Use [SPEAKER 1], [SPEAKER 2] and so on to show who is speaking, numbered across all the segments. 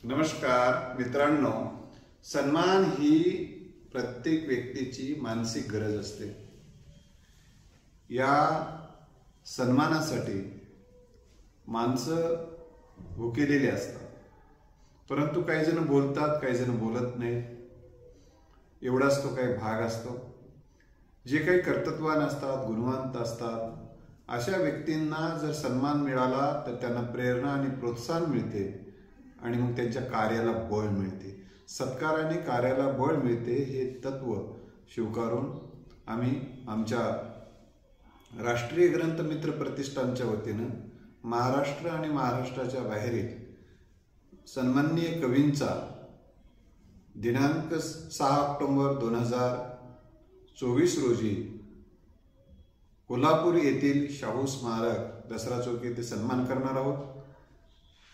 [SPEAKER 1] नमस्कार मित्रांनो, सन्मान ही प्रत्येक व्यक्तीची मानसिक गरज असते। या सन्मानासाठी माणसं भुकेलेली असतात, परंतु काही जण बोलतात, काही जण बोलत नाहीत। एवढाच तो काही भाग असतो। जे काही कर्तृत्ववान असतात, गुणवंत असतात, अशा व्यक्तींना जर सन्मान मिळाला तर त्यांना प्रेरणा आणि प्रोत्साहन मिळते आणि मग त्यांच्या कार्याला बळ मिळते। सत्काराने कार्याला बळ मिळते हे तत्व स्वीकारून आम्ही आमच्या राष्ट्रीय ग्रंथ मित्र प्रतिष्ठानच्या वतीने महाराष्ट्र आणि महाराष्ट्राच्या बाहेरील सन्माननीय कवींचा दिनांक 6 ऑक्टोबर 2024 रोजी कोल्हापूर येथील शाहू स्मारक दसरा चौक येथे सन्मान करणार आहोत।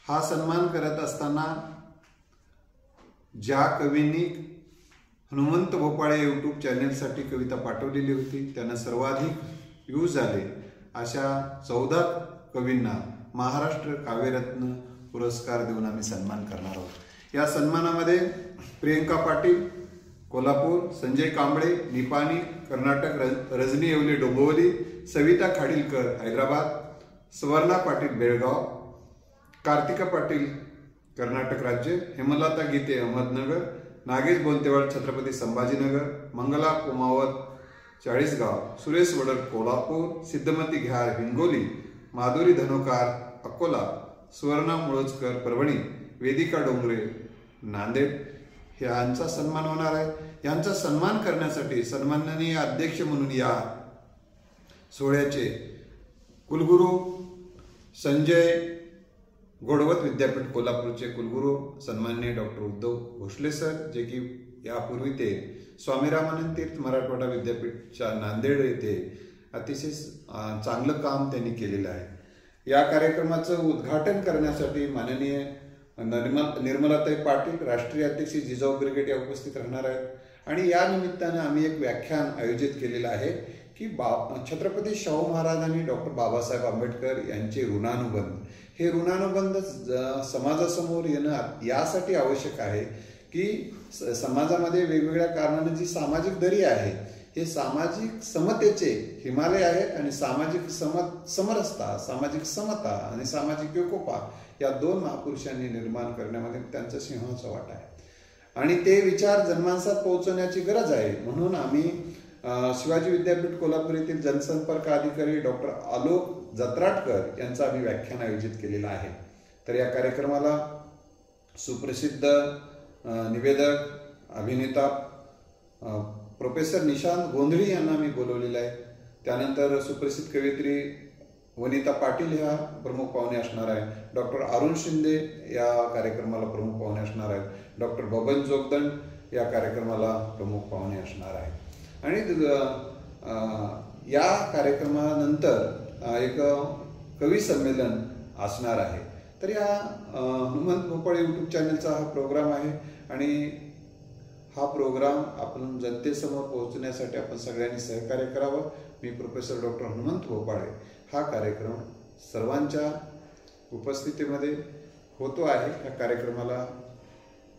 [SPEAKER 1] हा सन्मान करत असताना ज्या कवींनी हनुमंत भोपाळे यूट्यूब चॅनलसाठी कविता पाठवलेली होती, त्यांना सर्वाधिक व्ह्यूज आले अशा 14 कवींना महाराष्ट्र काव्यरत्न पुरस्कार देऊन आम्ही सन्मान करणार आहोत। या सन्मानामध्ये प्रियंका पाटील कोल्हापूर, संजय कांबळे निपाणी कर्नाटक, रजनी येवले डोंबिवली, सविता खाडीलकर हैदराबाद, सुवर्णा पाटील बेळगाव, कार्तिका पाटील कर्नाटक राज्य, हेमलता गीते अहमदनगर, नागेश बोलतेवाड छत्रपती संभाजीनगर, मंगला कुमावत चाळीसगाव, सुरेश वडर कोल्हापूर, सिद्धमती घ्यार हिंगोली, माधुरी धनोकार अकोला, सुवर्णा मुळजकर परभणी, वेदिका डोंगरे नांदेड यांचा सन्मान होणार आहे। यांचा सन्मान करण्यासाठी सन्माननीय अध्यक्ष म्हणून या सोहळ्याचे कुलगुरू संजय घोडवत विद्यापीठ कोल्हापूरचे कुलगुरू सन्माननीय डॉक्टर उद्धव भोसले सर, जे की यापूर्वी ते स्वामी रामानंद तीर्थ मराठवाडा विद्यापीठच्या नांदेड येथे अतिशय चांगलं काम त्यांनी केलेलं आहे। या कार्यक्रमाचं उद्घाटन करण्यासाठी माननीय निर्मलाताई पाटील राष्ट्रीय अध्यक्ष जिजाऊ ब्रिगेड या उपस्थित राहणार आहेत। आणि या निमित्ताने आम्ही एक व्याख्यान आयोजित केलेलं आहे की छत्रपती शाहू महाराज आणि डॉक्टर बाबासाहेब आंबेडकर यांचे ऋणानुबंध, हे ऋणानुबंध समाजासमोर येणं यासाठी आवश्यक आहे की समाजामध्ये वेगवेगळ्या कारणाने जी सामाजिक दरी आहे, हे सामाजिक समतेचे हिमालय आहेत आणि सामाजिक समरसता, सामाजिक समता आणि सामाजिक एकोपा या दोन महापुरुषांनी निर्माण करण्यामध्ये त्यांचा सिंहाचा वाटा आहे आणि ते विचार जनमानसात पोहोचवण्याची गरज आहे। म्हणून आम्ही शिवाजी विद्यापीठ कोल्हापूर येथील जनसंपर्क अधिकारी डॉक्टर आलोक जत्राटकर यांचा आम्ही व्याख्यान आयोजित केलेला आहे। तर या कार्यक्रमाला सुप्रसिद्ध निवेदक, अभिनेता प्रोफेसर निशांत गोंधळी यांना मी बोलवलेलं आहे। त्यानंतर सुप्रसिद्ध कवयित्री वनिता पाटील ह्या प्रमुख पाहुणे असणार आहे। डॉक्टर अरुण शिंदे या कार्यक्रमाला प्रमुख पाहुणे असणार आहेत। डॉक्टर बबन जोगदंड या कार्यक्रमाला प्रमुख पाहुणे असणार आहेत। आणि या कार्यक्रमानंतर एक कवी संमेलन असणार आहे। तर या हनुमंत भोपाळे यूट्यूब चॅनलचा हा प्रोग्राम आहे आणि हा प्रोग्राम आपण जनतेसमोर पोहोचण्यासाठी आपण सगळ्यांनी सहकार्य करावं। मी प्रोफेसर डॉक्टर हनुमंत भोपाळे हा कार्यक्रम सर्वांच्या उपस्थितीमध्ये होतो आहे। या कार्यक्रमाला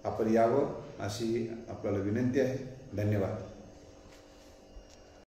[SPEAKER 1] आपण यावं अशी आपल्याला विनंती आहे। धन्यवाद।